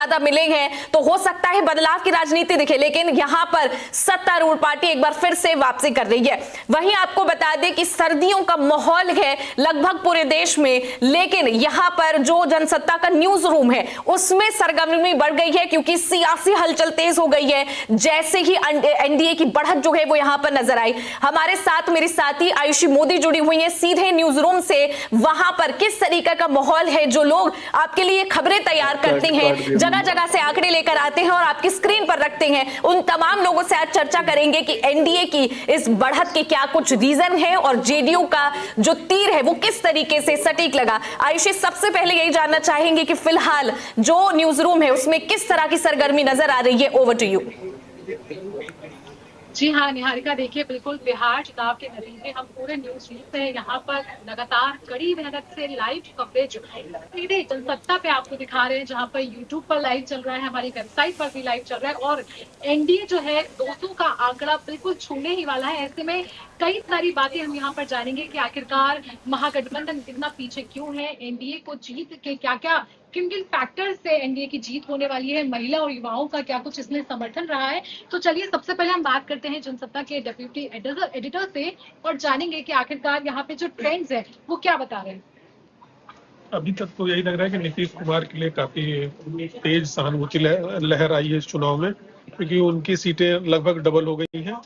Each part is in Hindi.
ज्यादा मिले हैं तो हो सकता है बदलाव की राजनीति दिखे, लेकिन यहां पर सत्तारूढ़ पार्टी एक बार फिर से वापसी कर रही है। वहीं आपको बता दें कि सर्दियों का माहौल है लगभग पूरे देश में, लेकिन यहां पर जो जनसत्ता का न्यूज रूम है उसमें सरगर्मी बढ़ गई है क्योंकि सियासी हलचल तेज हो गई है। जैसे ही एनडीए की बढ़त जो है वो यहां पर नजर आई। हमारे साथ मेरी साथी आयुषी मोदी जुड़ी हुई है सीधे न्यूज रूम से। वहां पर किस तरीके का माहौल है, जो लोग आपके लिए खबरें तैयार करते हैं, जगह जगह से आंकड़े लेकर आते हैं और आपकी स्क्रीन पर रखते हैं, उन तमाम लोगों से आज चर्चा करेंगे कि एनडीए की इस बढ़त के क्या कुछ रीजन है और जेडीयू का जो तीर है वो किस तरीके से सटीक लगा। आयुषी, सबसे पहले यही जानना चाहेंगे कि फिलहाल जो न्यूज रूम है उसमें किस तरह की सरगर्मी नजर आ रही है। Over to you. जी हाँ निहारिका, देखिए बिल्कुल बिहार चुनाव के नतीजे हम पूरे न्यूज रूम से यहाँ पर लगातार कड़ी मेहनत से लाइव कवरेज सीधे जनसत्ता पे आपको दिखा रहे हैं, जहाँ पर यूट्यूब पर लाइव चल रहा है, हमारी वेबसाइट पर भी लाइव चल रहा है और एनडीए जो है 200 का आंकड़ा बिल्कुल छूने ही वाला है। ऐसे में कई सारी बातें हम यहाँ पर जानेंगे कि आखिरकार महागठबंधन इतना पीछे क्यों है, एनडीए को जीत के क्या क्या किन किन फैक्टर से एनडीए की जीत होने वाली है, महिला और युवाओं का क्या कुछ इसमें समर्थन रहा है। तो चलिए सबसे पहले हम बात करते हैं जनसत्ता के डेप्यूटी एडिटर से और जानेंगे कि आखिरकार यहाँ पे जो ट्रेंड्स है वो क्या बता रहे हैं। अभी तक तो यही लग रहा है कि नीतीश कुमार के लिए काफी तेज सहानुभूति लहर आई है इस चुनाव में, क्योंकि उनकी सीटें लगभग डबल हो गई हैं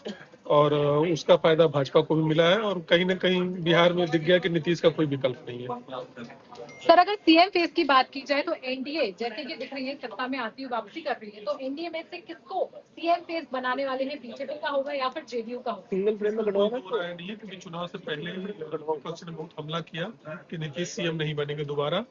और उसका फायदा भाजपा को भी मिला है और कहीं ना कहीं बिहार में दिख गया कि नीतीश का कोई विकल्प नहीं है। सर, अगर सीएम फेज की बात की जाए तो एनडीए जैसे कि दिख रही है सत्ता में आती हुई वापसी कर रही है, तो एनडीए में से किसको सीएम फेज बनाने वाले हैं, बीजेपी का होगा या फिर जेडीयू का होगा? सिंगल फ्रेम में गठबंधन एनडीए, क्योंकि चुनाव से पहले विपक्ष ने बहुत हमला किया कि नीतीश सीएम नहीं बनेंगे दोबारा,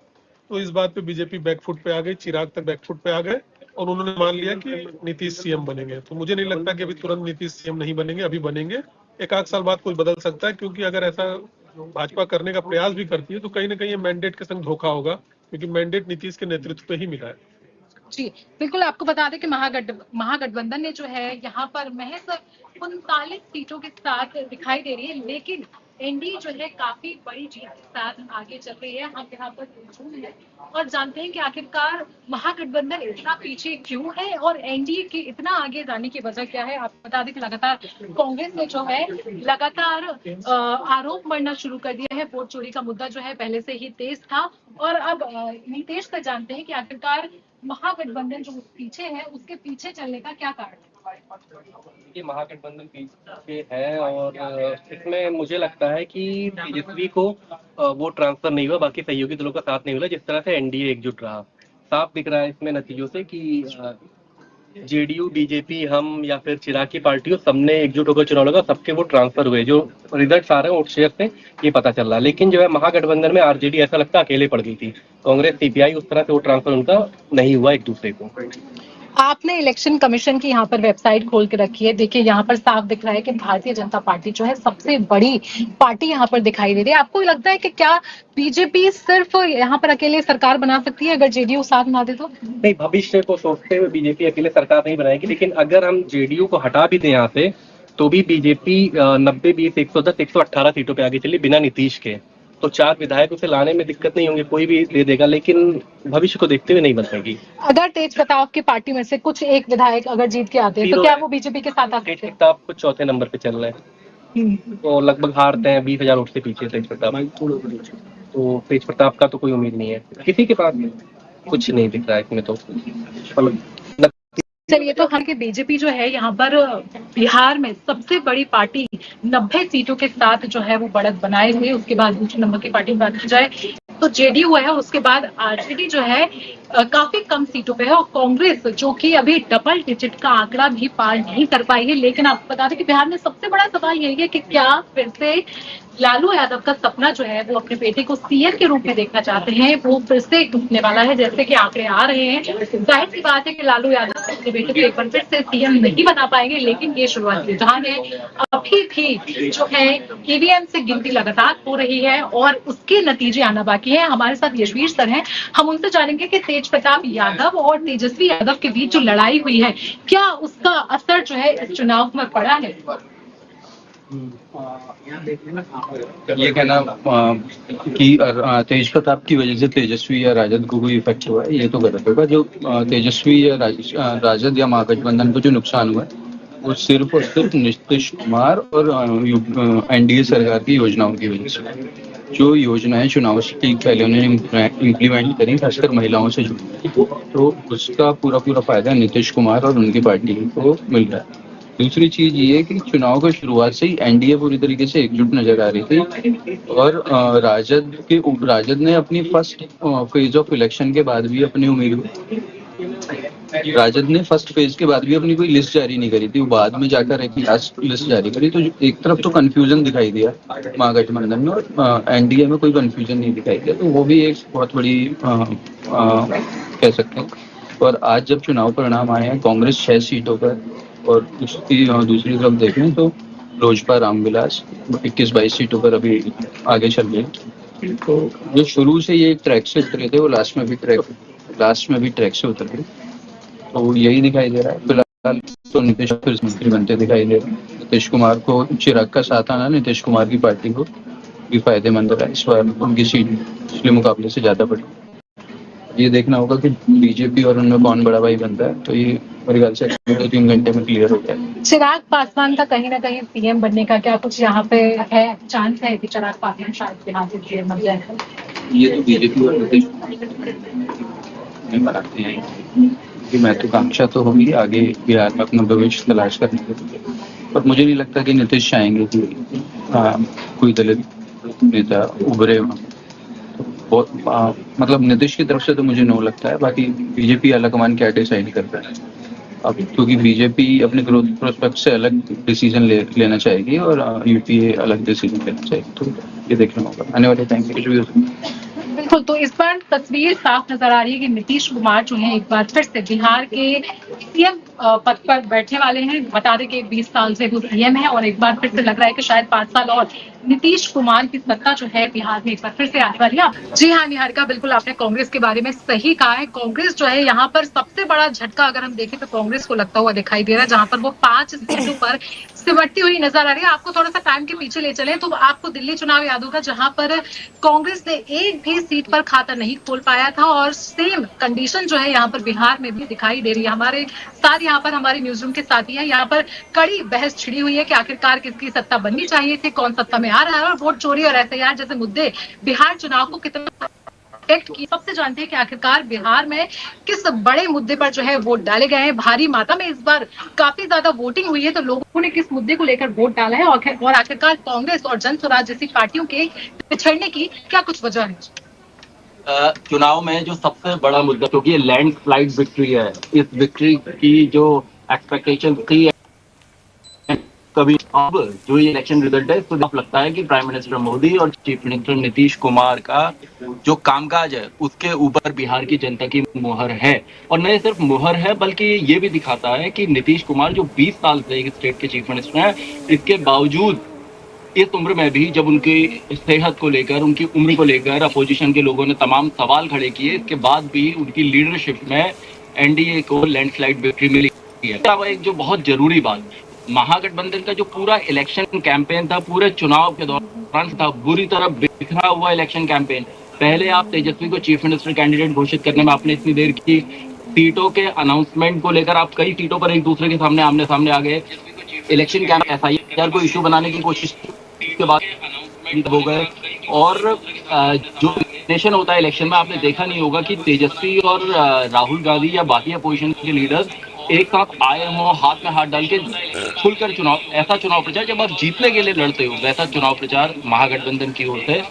तो इस बात पे बीजेपी बैकफुट पे आ गई, चिराग तक बैकफुट पे आ गए और उन्होंने मान लिया कि नीतीश सीएम बनेंगे। तो मुझे नहीं लगता कि अभी तुरंत नीतीश सीएम नहीं बनेंगे, अभी बनेंगे। एक आध साल बाद कुछ बदल सकता है, क्योंकि अगर ऐसा भाजपा करने का प्रयास भी करती है तो कहीं ना कहीं ये मैंडेट के संग धोखा होगा, क्योंकि मैंडेट नीतीश के नेतृत्व पे ही मिला है। जी बिल्कुल, आपको बता दें कि महागठबंधन ने जो है यहाँ पर महज 39 सीटों के साथ दिखाई दे रही है, लेकिन एनडीए जो है काफी बड़ी जीत के साथ आगे चल रही है। हम यहाँ पर मौजूद हैं और जानते हैं कि आखिरकार महागठबंधन इतना पीछे क्यों है और एनडीए के इतना आगे जाने की वजह क्या है। आपको बता दें कि लगातार कांग्रेस ने जो है लगातार आरोप मढ़ना शुरू कर दिया है। वोट चोरी का मुद्दा जो है पहले से ही तेज था और अब नीतीश से जानते हैं कि आखिरकार महागठबंधन जो पीछे है उसके पीछे चलने का क्या कारण है। ये महागठबंधन पीछे है और इसमें मुझे लगता है कि तेजस्वी को वो ट्रांसफर नहीं हुआ, बाकी सहयोगी दलों का साथ नहीं मिला। जिस तरह से एनडीए एकजुट रहा, साफ दिख रहा है इसमें नतीजों से कि जेडीयू, बीजेपी, हम या फिर चिराग की पार्टियों सबने एकजुट होकर चुनाव लगा, सबके वो ट्रांसफर हुए। जो रिजल्ट आ रहे हैं वोट शेयर से ये पता चल रहा है। लेकिन जो है महागठबंधन में आरजेडी ऐसा लगता है अकेले पड़ गई थी, कांग्रेस सीपीआई उस तरह से वो ट्रांसफर उनका नहीं हुआ एक दूसरे को। आपने इलेक्शन कमीशन की यहाँ पर वेबसाइट खोल के रखी है, देखिए यहाँ पर साफ दिख रहा है कि भारतीय जनता पार्टी जो है सबसे बड़ी पार्टी यहाँ पर दिखाई दे रही है। आपको लगता है कि क्या बीजेपी सिर्फ यहाँ पर अकेले सरकार बना सकती है अगर जेडीयू साथ ना दे तो? नहीं, भविष्य को सोचते हुए बीजेपी अकेले सरकार नहीं बनाएगी, लेकिन अगर हम जेडीयू को हटा भी दें यहाँ से तो भी बीजेपी 90-20, 110, 118 सीटों पे आगे चली बिना नीतीश के। तो 4 विधायक उसे लाने में दिक्कत नहीं होंगे, कोई भी दे देगा, लेकिन भविष्य को देखते हुए नहीं बन पाएगी। अगर तेज प्रताप की पार्टी में से कुछ एक विधायक अगर जीत के आते हैं तो क्या वो बीजेपी के साथ आ सकते हैं? तेज प्रताप को चौथे नंबर पे चल रहे हैं, तो लगभग हारते हैं 20,000 वोट से पीछे तेज प्रताप। तो तेज प्रताप का तो कोई उम्मीद नहीं है, किसी के पास कुछ नहीं दिख रहा है इसमें। तो चलिए, तो हालांकि बीजेपी जो है यहाँ पर बिहार में सबसे बड़ी पार्टी 90 सीटों के साथ जो है वो बढ़त बनाए हुए। उसके बाद दूसरे नंबर की पार्टी की बात की जाए तो जेडीयू है, उसके बाद आरजेडी जो है काफी कम सीटों पे है और कांग्रेस जो कि अभी डबल डिजिट का आंकड़ा भी पार नहीं कर पाई है। लेकिन आपको बता दें कि बिहार में सबसे बड़ा सवाल यही है कि क्या फिर से लालू यादव का सपना जो है वो अपने बेटे को सीएम के रूप में देखना चाहते हैं, वो फिर से टूटने वाला है। जैसे कि आंकड़े आ रहे हैं, जाहिर सी बात है कि लालू यादव अपने बेटे को एक बार फिर से सीएम नहीं बना पाएंगे, लेकिन ये शुरुआती रुझान है। अभी भी जो है ईवीएम से गिनती लगातार हो रही है और उसके नतीजे आना बाकी है। हमारे साथ यशवीर सर हैं, हम उनसे जानेंगे कि तेज प्रताप यादव और तेजस्वी यादव के बीच जो लड़ाई हुई है क्या उसका असर जो है इस चुनाव में पड़ा है। ये कहना कि तेज प्रताप की वजह से तेजस्वी या राजद को कोई इफेक्ट हुआ है, ये तो गलत होगा। जो तेजस्वी या राजद या महागठबंधन को जो नुकसान हुआ है वो सिर्फ और सिर्फ नीतीश कुमार और एनडीए सरकार की योजनाओं की वजह से। जो योजनाएं चुनाव से ठीक पहले उन्होंने इम्प्लीमेंट करी, खासकर महिलाओं से जुड़ी, तो उसका पूरा फायदा नीतीश कुमार और उनकी पार्टी को मिल रहा है। दूसरी चीज ये कि चुनाव की शुरुआत से ही एनडीए पूरी तरीके से एकजुट नजर आ रही थी और राजद ने अपनी फर्स्ट फेज ऑफ इलेक्शन के बाद भी अपनी राजद ने फर्स्ट फेज के बाद भी अपनी कोई लिस्ट जारी नहीं करी थी, वो बाद में जाकर एक लास्ट लिस्ट जारी करी। तो एक तरफ तो कंफ्यूजन दिखाई दिया महागठबंधन में और एनडीए में कोई कंफ्यूजन नहीं दिखाई दिया, तो वो भी एक बहुत बड़ी कह सकते हैं। और आज जब चुनाव परिणाम आए हैं, कांग्रेस 6 सीटों पर और उसकी दूसरी तरफ देखें तो लोजपा रामविलास 21-22 सीटों पर अभी आगे चल रही है। तो जो शुरू से ये ट्रैक से उतरे थे वो लास्ट में भी ट्रैक से उतर गए, तो यही दिखाई दे रहा है। फिलहाल तो नीतीश फिर मंत्री बनते दिखाई दे रहे हैं। नीतीश कुमार को चिराग का साथ आना नीतीश कुमार की पार्टी को भी फायदेमंद रहा है। इस बार उनकी सीट पिछले मुकाबले से ज्यादा बढ़ी। ये देखना होगा कि बीजेपी और उनमें कौन बड़ा भाई बनता है, तो ये मेरे ख्याल से 2-3 घंटे में क्लियर हो जाए। चिराग पासवान का कहीं ना कहीं सीएम बनने का क्या कुछ यहाँ पे है, चांस है कि चिराग पासवान शायद बिहार से सीएम बन जाए? ये तो बीजेपी और नीतीश बनाते हैं कि महत्वाकांक्षा तो होगी आगे बिहार में अपना भविष्य तलाश करने के लिए, पर मुझे नहीं लगता कि नीतीश चाहेंगे कि कोई दलित नेता उभरे। मतलब नीतीश की तरफ से तो मुझे नो लगता है, बाकी बीजेपी आलाकमान क्या डिसाइड करता है अब, क्योंकि बीजेपी अपने ग्रोथ प्रोस्पेक्ट से अलग डिसीजन लेना चाहेगी और यूपीए अलग डिसीजन लेना चाहेगी, तो ये देखना होगा आने वाले टाइम में। बिल्कुल, तो इस बार तस्वीर साफ नजर आ रही है कि नीतीश कुमार जो है एक बार फिर से बिहार के सीएम पद पर बैठने वाले हैं। बता दें कि 20 साल से वो सीएम है और एक बार फिर से लग रहा है कि शायद 5 साल और नीतीश कुमार की सत्ता जो है बिहार में एक बार फिर से आने वाली है। जी हाँ निहारिका, बिल्कुल आपने कांग्रेस के बारे में सही कहा है। कांग्रेस जो है यहाँ पर सबसे बड़ा झटका अगर हम देखें तो कांग्रेस को लगता हुआ दिखाई दे रहा है, जहां पर वो 5 सीटों पर सिमटती हुई नजर आ रही है। आपको थोड़ा सा टाइम के पीछे ले चले तो आपको दिल्ली चुनाव याद होगा, जहां पर कांग्रेस ने एक भी सीट पर खाता नहीं खोल पाया था और सेम कंडीशन जो है यहाँ पर बिहार में भी दिखाई दे रही है। हमारे साथ यहाँ पर हमारे न्यूज रूम के साथी हैं, यहाँ पर कड़ी बहस छिड़ी हुई है कि आखिरकार किसकी सत्ता बननी चाहिए थी, कौन सत्ता में आ रहा है और वोट चोरी और एफआईआर जैसे मुद्दे बिहार चुनाव को कितना की सबसे जानते हैं कि आखिरकार बिहार में किस बड़े मुद्दे पर जो है वोट डाले गए हैं। भारी मात्रा में इस बार काफी ज्यादा वोटिंग हुई है, तो लोगों ने किस मुद्दे को लेकर वोट डाला है और आखिरकार कांग्रेस और जन स्वराज जैसी पार्टियों के पिछड़ने की क्या कुछ वजह है? चुनाव में जो सबसे बड़ा मुद्दा, क्योंकि ये लैंडस्लाइड विक्ट्री है, इस विक्ट्री की जो एक्सपेक्टेशन थी कभी, अब जो ये इलेक्शन रिजल्ट है इसको तो लगता है कि प्राइम मिनिस्टर मोदी और चीफ मिनिस्टर नीतीश कुमार का जो कामकाज है उसके ऊपर बिहार की जनता की मुहर है। और न सिर्फ मुहर है बल्कि ये भी दिखाता है कि नीतीश कुमार जो 20 साल से एक स्टेट के चीफ मिनिस्टर हैं, इसके बावजूद इस उम्र में भी जब उनकी सेहत को लेकर, उनकी उम्र को लेकर अपोजिशन के लोगों ने तमाम सवाल खड़े किए, इसके बाद भी उनकी लीडरशिप में एनडीए को लैंडस्लाइड विक्ट्री मिली है। एक जो बहुत जरूरी बात, महागठबंधन का जो पूरा इलेक्शन कैंपेन था, पूरे चुनाव के दौरान था बुरी तरह बिखरा हुआ इलेक्शन कैंपेन। पहले आप तेजस्वी को चीफ मिनिस्टर कैंडिडेट घोषित करने में आपने इतनी देर की, सीटों के अनाउंसमेंट को लेकर आप कई सीटों पर एक दूसरे के सामने आमने सामने आ गए, इलेक्शन कैंपेन एफआईआर को इशू बनाने की कोशिश के बाद हो गए। और जो नेशन होता है इलेक्शन में, आपने देखा नहीं होगा कि तेजस्वी और राहुल गांधी या बाकी अपोजिशन के लीडर्स एक साथ आए हों, हाथ में हाथ डाल के खुलकर चुनाव, ऐसा चुनाव प्रचार जब आप जीतने के लिए लड़ते हो वैसा चुनाव प्रचार महागठबंधन की ओर से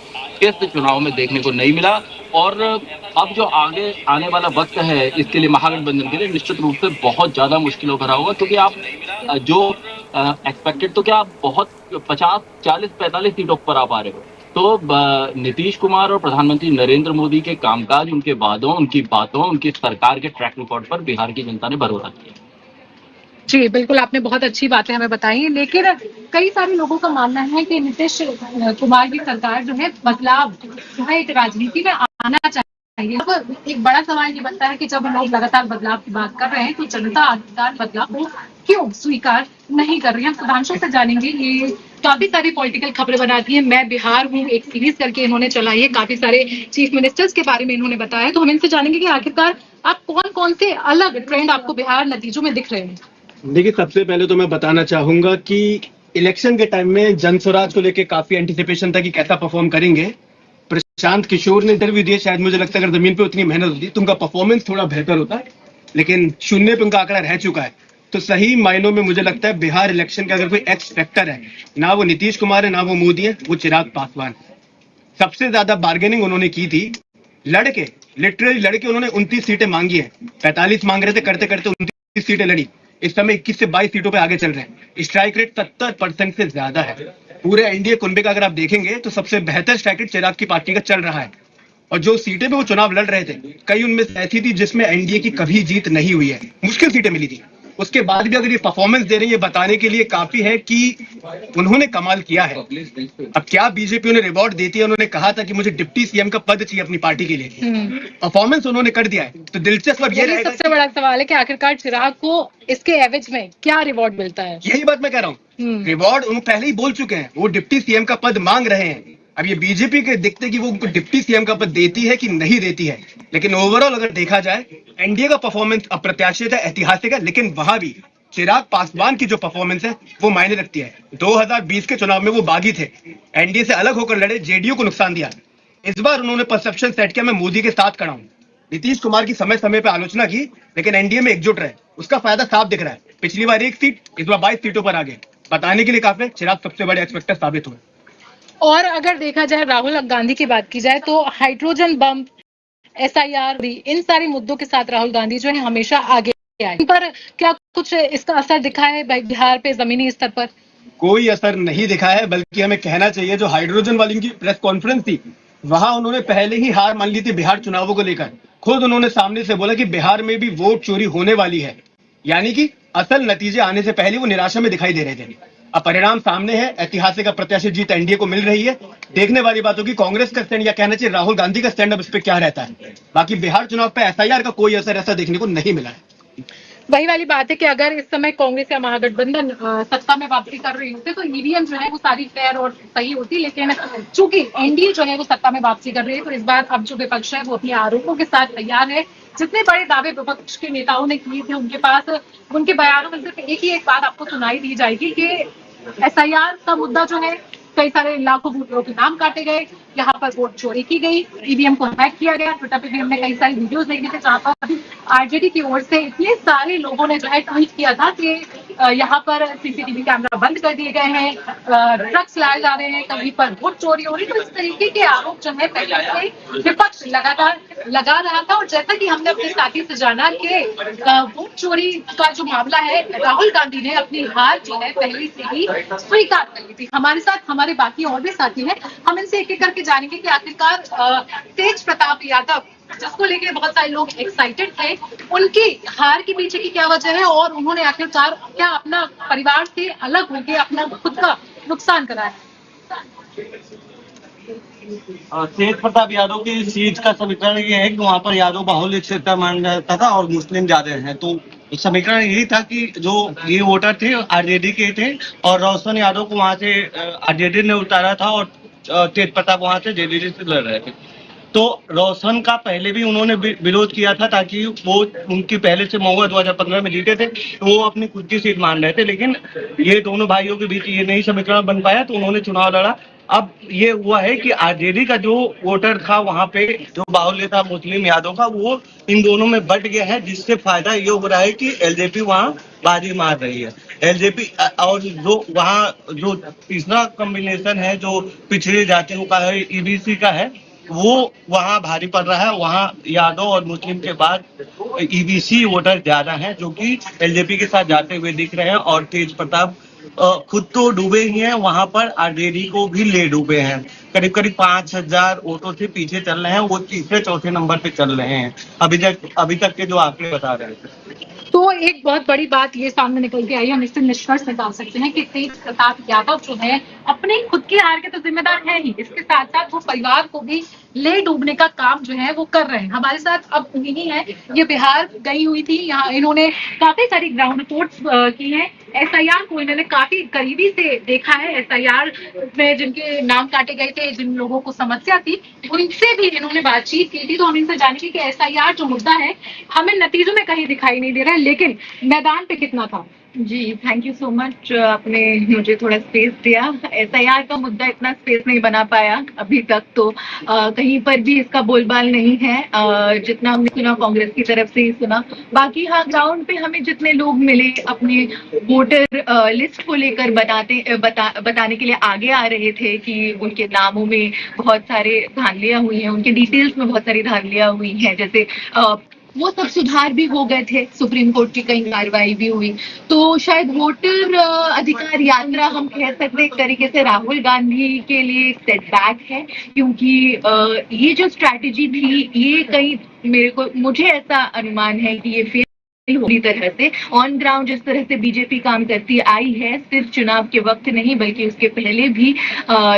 इस चुनाव में देखने को नहीं मिला। और अब जो आगे आने वाला वक्त है इसके लिए महागठबंधन के लिए निश्चित रूप से बहुत ज्यादा मुश्किलों भरा होगा, क्योंकि आप जो एक्सपेक्टेड तो क्या आप बहुत 50, 40, 45 सीटों पर आप आ रहे हो, तो नीतीश कुमार और प्रधानमंत्री नरेंद्र मोदी के कामकाज, उनके वादों, उनकी बातों, उनकी सरकार के ट्रैक रिकॉर्ड पर बिहार की जनता ने भरोसा किया। जी बिल्कुल, आपने बहुत अच्छी बातें हमें बताई, लेकिन कई सारे लोगों का मानना है कि नीतीश कुमार की सरकार जो है बदलाव जो है एक राजनीति में आना चाहिए। अब एक बड़ा सवाल ये बनता है कि जब लोग लगातार बदलाव की बात कर रहे हैं तो जनता आखिरकार बदलाव को क्यों स्वीकार नहीं कर रही है। हम सुधांशु से जानेंगे, ये काफी सारी पॉलिटिकल खबरें बनाती है। मैं बिहार हूँ एक सीरीज करके इन्होंने चलाई है, काफी सारे चीफ मिनिस्टर्स के बारे में इन्होंने बताया। तो हम इनसे जानेंगे कि आखिरकार आप कौन कौन से अलग ट्रेंड आपको बिहार नतीजों में दिख रहे हैं। देखिए, सबसे पहले तो मैं बताना चाहूंगा कि इलेक्शन के टाइम में जन स्वराज को लेकर काफी एंटिसिपेशन था कि कैसा परफॉर्म करेंगे। प्रशांत किशोर ने इंटरव्यू दिया, शायद मुझे लगता है अगर जमीन पे उतनी मेहनत होती तो उनका परफॉर्मेंस थोड़ा बेहतर होता, लेकिन शून्य पे उनका आंकड़ा रह चुका है। तो सही मायनों में मुझे लगता है बिहार इलेक्शन का अगर कोई एक्स फैक्टर है, ना वो नीतीश कुमार है, ना वो मोदी है, वो चिराग पासवान। सबसे ज्यादा बार्गेनिंग उन्होंने की थी, लड़के लिटरली लड़के उन्होंने 29 सीटें मांगी है। 45 मांग रहे थे, करते करते 29 सीटें लड़ी। इस समय 21 से 22 सीटों पे आगे चल रहे हैं। स्ट्राइक रेट 70% से ज्यादा है। पूरे एनडीए कुनबे का अगर आप देखेंगे तो सबसे बेहतर स्ट्राइक रेट चिराग की पार्टी का चल रहा है। और जो सीटें पे वो चुनाव लड़ रहे थे, कई उनमें से ऐसी थी जिसमें एनडीए की कभी जीत नहीं हुई है, मुश्किल सीटें मिली थी। उसके बाद भी अगर ये परफॉर्मेंस दे रही है, बताने के लिए काफी है कि उन्होंने कमाल किया है। अब क्या बीजेपी उन्हें रिवॉर्ड देती है? उन्होंने कहा था कि मुझे डिप्टी सीएम का पद चाहिए अपनी पार्टी के लिए। परफॉर्मेंस उन्होंने कर दिया है। तो दिलचस्प अब ये रहेगा, सबसे बड़ा सवाल है कि आखिरकार चिराग को इसके एवज में क्या रिवॉर्ड मिलता है। यही बात मैं कह रहा हूँ। रिवॉर्ड उन्होंने पहले ही बोल चुके हैं, वो डिप्टी सीएम का पद मांग रहे हैं। अब ये बीजेपी के दिखते कि वो उनको डिप्टी सीएम का पद देती है कि नहीं देती है। लेकिन ओवरऑल अगर देखा जाए, एनडीए का परफॉर्मेंस अप्रत्याशित है, ऐतिहासिक है, लेकिन वहां भी चिराग पासवान की जो परफॉर्मेंस है वो मायने रखती है। 2020 के चुनाव में वो बागी थे, एनडीए से अलग होकर लड़े, जेडीयू को नुकसान दिया। इस बार उन्होंने परसेप्शन सेट किया, मैं मोदी के साथ खड़ा हूं। नीतीश कुमार की समय समय पर आलोचना की, लेकिन एनडीए में एकजुट रहे, उसका फायदा साफ दिख रहा है। पिछली बार 1 सीट, इस बार 22 सीटों पर आगे। बताने के लिए काफी चिराग सबसे बड़े एक्सपेक्टर साबित हुए। और अगर देखा जाए राहुल गांधी की बात की जाए तो हाइड्रोजन बम, SIR, इन सारे मुद्दों के साथ राहुल गांधी जो है हमेशा आगे आए। इन पर क्या कुछ इसका असर दिखा है बिहार पे जमीनी स्तर पर? कोई असर नहीं दिखा है, बल्कि हमें कहना चाहिए जो हाइड्रोजन वाली की प्रेस कॉन्फ्रेंस थी, वहां उन्होंने पहले ही हार मान ली थी बिहार चुनावों को लेकर। खुद उन्होंने सामने से बोला कि बिहार में भी वोट चोरी होने वाली है, यानी कि असल नतीजे आने से पहले वो निराशा में दिखाई दे रहे थे। अब परिणाम सामने है, ऐतिहासिक अप्रत्याशित जीत एनडीए को मिल रही है। देखने वाली बात होगी कांग्रेस का स्टैंड, या कहना चाहिए राहुल गांधी का स्टैंड अब इस पे क्या रहता है। बाकी बिहार चुनाव पे SIR का कोई असर ऐसा देखने को नहीं मिला है। वही वाली बात है कि अगर इस समय कांग्रेस या महागठबंधन सत्ता में वापसी कर रही होते तो ईवीएम जो है वो सारी फेयर और सही होती, लेकिन चूंकि एनडीए जो है वो सत्ता में वापसी कर रही है, तो इस बार अब जो विपक्ष है वो अपने आरोपों के साथ तैयार है। जितने बड़े दावे विपक्ष के नेताओं ने किए थे उनके पास, उनके बयानों में सिर्फ एक ही एक बात आपको सुनाई दी जाएगी कि SIR का मुद्दा जो है, कई सारे लाखों वोटरों के नाम काटे गए, यहाँ पर वोट चोरी की गई, ईवीएम को हैक किया गया। ट्विटर पे भी हमने कई सारी वीडियोस देखे थे जहाँ पर आरजेडी की ओर से इतने सारे लोगों ने जो है ट्वीट किया था कि यहाँ पर सीसीटीवी कैमरा बंद कर दिए गए हैं, ट्रक्स लाए जा रहे हैं, कहीं पर वोट चोरी हो रही। तो इस तरीके के आरोप जो है पहले से विपक्ष लगातार लगा रहा था। और जैसा कि हमने अपने साथी से जाना कि वोट चोरी का जो मामला है, राहुल गांधी ने अपनी हार जो है पहले से ही स्वीकार कर ली थी। हमारे साथ हमारे बाकी और भी साथी हैं, हम इनसे एक एक करके जानेंगे कि आखिरकार तेज प्रताप यादव, जिसको लेके बहुत सारे लोग एक्साइटेड थे, उनकी हार के पीछे की क्या वजह है और उन्होंने आखिरकार क्या अपना परिवार से अलग होकर अपना खुद का नुकसान करा है। तेज प्रताप यादव की सीट का समीकरण ये है कि वहाँ पर यादव बाहुल्य क्षेत्र माना जाता था और मुस्लिम ज्यादा हैं। तो समीकरण यही था कि जो ये वोटर थे आरजेडी के थे और रोशन यादव को वहाँ से आरजेडी ने उतारा था और तेज प्रताप वहाँ से जेडीडी से लड़ रहे थे। तो रोशन का पहले भी उन्होंने विरोध किया था ताकि वो उनकी पहले से महुआ 2015 में जीते थे, वो अपनी खुद की सीट मान रहे थे, लेकिन ये दोनों भाइयों के बीच ये नहीं समीकरण बन पाया तो उन्होंने चुनाव लड़ा। अब ये हुआ है कि आरजेडी का जो वोटर था वहां पे जो बाहुल्य था मुस्लिम यादव का, वो इन दोनों में बट गया है, जिससे फायदा ये हो रहा है कि एलजेपी वहां बाजी मार रही है। एलजेपी और जो वहाँ जो तीसरा कॉम्बिनेशन है जो पिछड़ी जातियों का है, ईबीसी का है, वो वहाँ भारी पड़ रहा है। वहाँ यादव और मुस्लिम के बाद ईबीसी वोटर ज्यादा हैं जो कि एलजेपी के साथ जाते हुए दिख रहे हैं। और तेज प्रताप खुद तो डूबे ही हैं, वहां पर आरजेडी को भी ले डूबे हैं। करीब करीब 5000 वोटों से पीछे चल रहे हैं, वो तीसरे चौथे नंबर पे चल रहे हैं अभी तक के जो आंकड़े बता रहे थे। तो एक बहुत बड़ी बात ये सामने निकल के आई, हम इससे निष्कर्ष निकाल सकते हैं कि तेज प्रताप यादव जो है अपने खुद की हार के तो जिम्मेदार है ही, इसके साथ साथ वो परिवार को भी ले डूबने का काम जो है वो कर रहे हैं। हमारे साथ अब नहीं है, ये बिहार गई हुई थी, यहाँ इन्होंने काफी सारी ग्राउंड रिपोर्ट्स की हैं SIR को इन्होंने काफी करीबी से देखा है। SIR में जिनके नाम काटे गए थे, जिन लोगों को समस्या थी, उनसे भी इन्होंने बातचीत की थी। तो हम इनसे जानेंगे कि SIR जो मुद्दा है हमें नतीजों में कहीं दिखाई नहीं दे रहा है, लेकिन मैदान पे कितना था। जी, थैंक यू सो मच, आपने मुझे थोड़ा स्पेस दिया। SIR का मुद्दा इतना स्पेस नहीं बना पाया अभी तक, तो कहीं पर भी इसका बोलबाल नहीं है। जितना हमने सुना कांग्रेस की तरफ से ही सुना, बाकी हाँ ग्राउंड पे हमें जितने लोग मिले अपने वोटर लिस्ट को लेकर बताने के लिए आगे आ रहे थे कि उनके नामों में बहुत सारे धांधलियां हुई हैं, उनके डिटेल्स में बहुत सारी धांधलियां हुई हैं, जैसे वो सब सुधार भी हो गए थे, सुप्रीम कोर्ट की कई कार्रवाई भी हुई। तो शायद वोटर अधिकार यात्रा हम कह सकते एक तरीके से राहुल गांधी के लिए एक सेटबैक है, क्योंकि ये जो स्ट्रैटेजी थी ये कहीं मुझे ऐसा अनुमान है कि ये फेल पूरी तरह से ऑन ग्राउंड जिस तरह से बीजेपी काम करती आई है, सिर्फ चुनाव के वक्त नहीं बल्कि उसके पहले भी,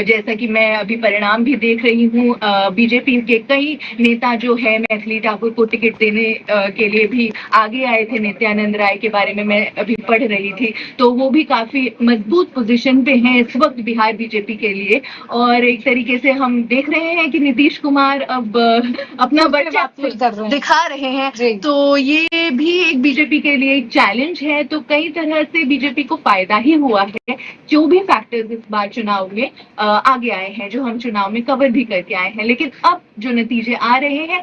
जैसा कि मैं अभी परिणाम भी देख रही हूँ, बीजेपी के कई नेता जो है मैथिली ठाकुर को टिकट देने के लिए भी आगे आए थे। नित्यानंद राय के बारे में मैं अभी पढ़ रही थी, तो वो भी काफी मजबूत पोजीशन पे हैं इस वक्त बिहार बीजेपी के लिए। और एक तरीके से हम देख रहे हैं कि नीतीश कुमार अब अपना बच्चा दिखा रहे हैं, तो ये भी एक बीजेपी के लिए एक चैलेंज है। तो कई तरह से बीजेपी को फायदा ही हुआ है, जो भी फैक्टर्स इस बार चुनाव में आगे आए हैं, जो हम चुनाव में कवर भी करके आए हैं। लेकिन अब जो नतीजे आ रहे हैं,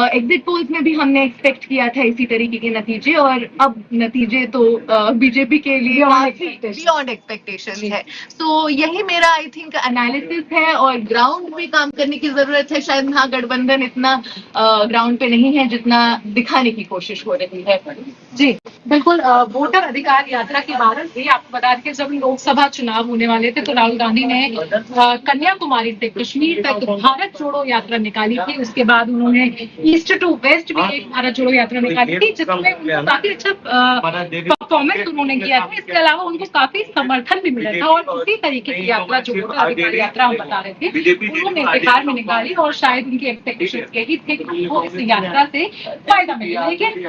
एग्जिट पोल्स में भी हमने एक्सपेक्ट किया था इसी तरीके के नतीजे, और अब नतीजे तो बीजेपी के लिए बियॉन्ड एक्सपेक्टेशन है। तो यही मेरा आई थिंक एनालिसिस है, और ग्राउंड पे काम करने की जरूरत है। शायद महागठबंधन इतना ग्राउंड पे नहीं है जितना दिखाने की कोशिश हो रही है। जी बिल्कुल, वोटर अधिकार यात्रा की बात हुई। आपको बता दें कि जब लोकसभा चुनाव होने वाले थे तो राहुल गांधी ने कन्याकुमारी से कश्मीर तक भारत जोड़ो यात्रा निकाली थी। उसके बाद उन्होंने ईस्ट टू वेस्ट भी एक भारत जोड़ो यात्रा निकाली थी, जिसमें उनको काफी अच्छा परफॉर्मेंस उन्होंने किया था। इसके अलावा उनको काफी समर्थन भी मिला था, और उसी तरीके की यात्रा जो वोटर अधिकार यात्रा हम बता रहे थे उन्होंने बिहार में निकाली, और शायद उनके एक्सपेक्टेशन यही थे कि उनको इस यात्रा से फायदा मिलेगा। लेकिन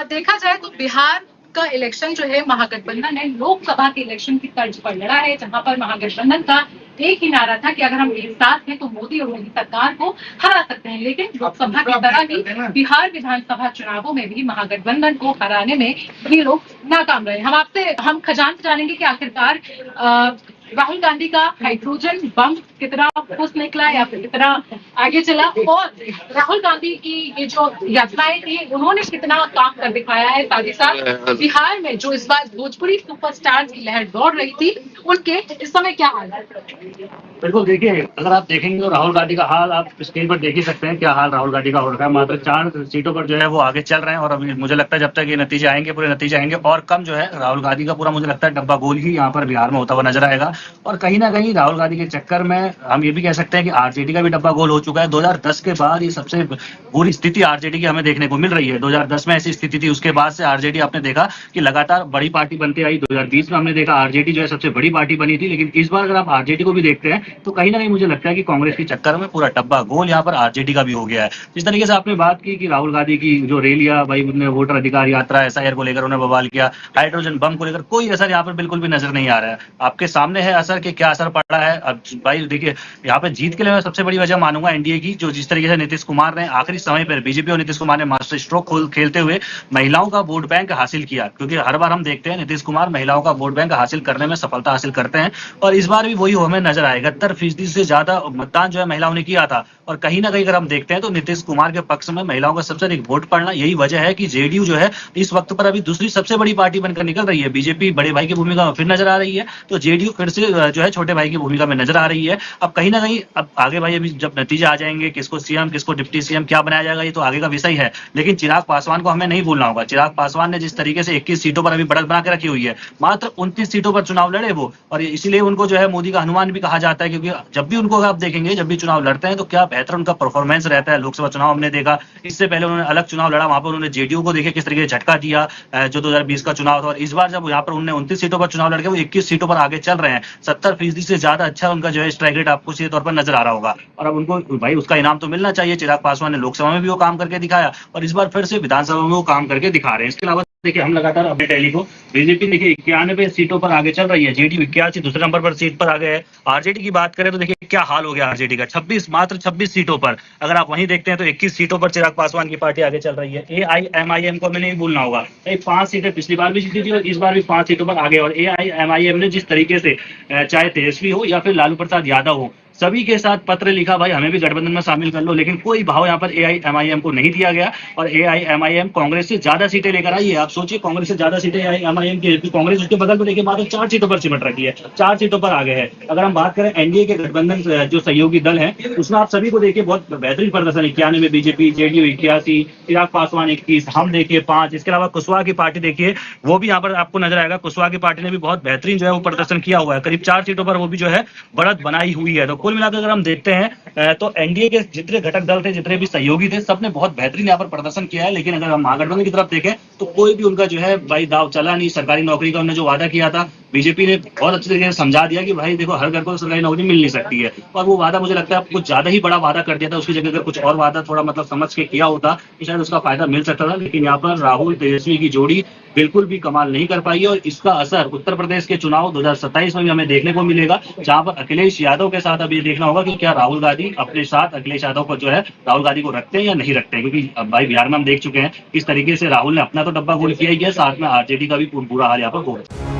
देखा जाए तो बिहार का इलेक्शन जो है महागठबंधन ने लोकसभा के इलेक्शन की तर्ज पर लड़ा है, जहां पर महागठबंधन का एक ही नारा था कि अगर हम एक साथ हैं तो मोदी और मोदी सरकार को हरा सकते हैं। लेकिन लोकसभा की तरह ही बिहार विधानसभा चुनावों में भी महागठबंधन को हराने में ये लोग नाकाम रहे। हम खजांच जानेंगे कि आखिरकार राहुल गांधी का हाइड्रोजन बम कितना ठोस निकला या फिर कितना आगे चला, और राहुल गांधी की ये जो यात्राएं थी उन्होंने कितना काम कर दिखाया है। साथ ही साथ बिहार में जो इस बार भोजपुरी सुपरस्टार्स की लहर दौड़ रही थी, उनके इस समय क्या हाल है। बिल्कुल, देखिए अगर आप देखेंगे तो राहुल गांधी का हाल आप स्क्रीन पर देख ही सकते हैं, क्या हाल राहुल गांधी का हो रखा है। मात्र 4 सीटों पर जो है वो आगे चल रहे हैं, और अभी मुझे लगता है जब तक ये नतीजे आएंगे, पूरे नतीजे आएंगे, और कम जो है राहुल गांधी का पूरा मुझे लगता है डब्बा गोल ही यहाँ पर बिहार में होता हुआ नजर आएगा। और कहीं ना कहीं राहुल गांधी के चक्कर में हम ये भी कह सकते हैं कि आरजेडी का भी डब्बा गोल हो चुका है। 2010 के बाद ये सबसे बुरी स्थिति आरजेडी की हमें देखने को मिल रही है। 2010 में ऐसी स्थिति थी, उसके बाद से आरजेडी आपने देखा कि लगातार बड़ी पार्टी बनती आई। 2020 में हमने देखा आरजेडी जो है सबसे बड़ी पार्टी बनी थी, लेकिन इस बार अगर आप आरजेडी को भी देखते हैं तो कहीं ना कहीं मुझे लगता है कि कांग्रेस के चक्कर में पूरा डब्बा गोल यहाँ पर आरजेडी का भी हो गया है। जिस तरीके से आपने बात की कि राहुल गांधी की जो रैलियां, भाई उन्होंने वोटर अधिकार यात्रा SIR को लेकर उन्हें बवाल किया, हाइड्रोजन बम को लेकर कोई असर यहाँ पर बिल्कुल भी नजर नहीं आ रहा है। आपके सामने है असर के क्या असर पड़ा है। अब भाई देखिए, यहाँ पे जीत के लिए मैं सबसे बड़ी वजह मानूंगा एनडीए की, जो जिस तरीके से नीतीश कुमार ने आखिरी समय पर बीजेपी और नीतीश कुमार ने मास्टर स्ट्रोक खेलते हुए महिलाओं का वोट बैंक हासिल किया। क्योंकि हर बार हम देखते हैं नीतीश कुमार महिलाओं का वोट बैंक हासिल करने में सफलता हासिल करते हैं, और इस बार भी वही हमें नजर आएगा। 71% से ज्यादा मतदान जो है महिलाओं ने किया था, और कहीं ना कहीं अगर हम देखते हैं तो नीतीश कुमार के पक्ष में महिलाओं का सबसे अधिक वोट पड़ना यही वजह है कि जेडीयू जो है इस वक्त पर अभी दूसरी सबसे बड़ी पार्टी बनकर निकल रही है। बीजेपी बड़े भाई की भूमिका में फिर नजर आ रही है, तो जेडीयू फिर से जो है छोटे भाई की भूमिका में नजर आ रही है। अब कहीं ना कहीं अब आगे भाई अभी जब नतीजे आ जाएंगे, किसको सीएम किसको डिप्टी सीएम क्या बनाया जाएगा, ये तो आगे का विषय है। लेकिन चिराग पासवान को हमें नहीं भूलना होगा। चिराग पासवान ने जिस तरीके से 21 सीटों पर अभी बढ़त बना के रखी हुई है, मात्र 29 सीटों पर चुनाव लड़े वो, और इसीलिए उनको जो है मोदी का हनुमान भी कहा जाता है। क्योंकि जब भी उनको आप देखेंगे, जब भी चुनाव लड़ते हैं तो क्या बेहतर उनका परफॉर्मेंस रहता है। लोकसभा चुनाव हमने देखा, इससे पहले उन्होंने अलग चुनाव लड़ा, वहां पर उन्होंने जेडीयू को देखे किस तरीके से झटका दिया, जो 2020 का चुनाव था। और इस बार जब यहाँ पर उन्होंने 29 सीटों पर चुनाव लड़के वो 21 सीटों पर आगे चल रहे हैं। 70% से ज्यादा अच्छा उनका जो है स्ट्राइक रेट आपको सीधे तौर पर नजर आ रहा होगा, और अब उनको भाई उसका इनाम तो मिलना चाहिए। चिराग पासवान ने लोकसभा में भी वो काम करके दिखाया, और इस बार फिर से विधानसभा में वो काम करके दिखा रहे हैं। इसके अलावा देखिए हम लगातार अपडेट रैली को बीजेपी देखिए 91 सीटों पर आगे चल रही है, जेडीयू 81 दूसरे नंबर पर सीट पर आ गए है। आरजेडी की बात करें तो देखिए क्या हाल हो गया आरजेडी का, 26 मात्र 26 सीटों पर। अगर आप वहीं देखते हैं तो 21 सीटों पर चिराग पासवान की पार्टी आगे चल रही है। एआईएमआईएम को हमें नहीं भूलना होगा, 5 सीटें पिछली बार भी जीती थी और इस बार भी 5 सीटों पर आगे। और एआईएमआईएम ने जिस तरीके से चाहे तेजस्वी हो या फिर लालू प्रसाद यादव हो, सभी के साथ पत्र लिखा भाई हमें भी गठबंधन में शामिल कर लो, लेकिन कोई भाव यहाँ पर एआईएमआईएम को नहीं दिया गया। और एआईएमआईएम कांग्रेस से ज्यादा सीटें लेकर आई है। आप सोचिए कांग्रेस से ज्यादा सीटें एआईएमआईएम की, कांग्रेस उसके बगल में देखिए मात्र 4 सीटों पर सिमट रखी है, 4 सीटों पर आगे है। अगर हम बात करें एनडीए के गठबंधन जो सहयोगी दल है उसमें आप सभी को देखिए बहुत बेहतरीन प्रदर्शन, 91 में बीजेपी, जेडीयू 81, चिराग पासवान 21, हम देखिए 5। इसके अलावा कुशवाहा की पार्टी देखिए वो भी यहाँ पर आपको नजर आएगा, कुशवाहा की पार्टी ने भी बहुत बेहतरीन जो है वो प्रदर्शन किया हुआ है, करीब 4 सीटों पर वो भी जो है बढ़त बनाई हुई है। तो कुल मिलाकर अगर हम देखते हैं तो एनडीए के जितने घटक दल थे, जितने भी सहयोगी थे, सबने बहुत बेहतरीन यहाँ पर प्रदर्शन किया है। लेकिन अगर हम महागठबंधन की तरफ देखें तो कोई भी उनका जो है भाई दाव चला नहीं। सरकारी नौकरी का उन्होंने जो वादा किया था, बीजेपी ने बहुत अच्छे तरीके से समझा दिया कि भाई देखो हर घर को सरकारी नौकरी मिल नहीं सकती है, और वो वादा मुझे लगता है कुछ ज्यादा ही बड़ा वादा कर दिया था। उसकी जगह अगर कुछ और वादा थोड़ा मतलब समझ के किया होता तो शायद उसका फायदा मिल सकता था। लेकिन यहाँ पर राहुल तेजस्वी की जोड़ी बिल्कुल भी कमाल नहीं कर पाई है, और इसका असर उत्तर प्रदेश के चुनाव 2027 में भी हमें देखने को मिलेगा, जहां पर अखिलेश यादव के साथ अभी देखना होगा कि क्या राहुल गांधी अपने साथ अखिलेश यादव को जो है राहुल गांधी को रखते हैं या नहीं रखते हैं। क्योंकि अब भाई बिहार में हम देख चुके हैं किस तरीके से राहुल ने अपना तो डब्बा गोल किया ही है, साथ में आरजेडी का भी बुरा हाल यहाँ पर हो रहा है।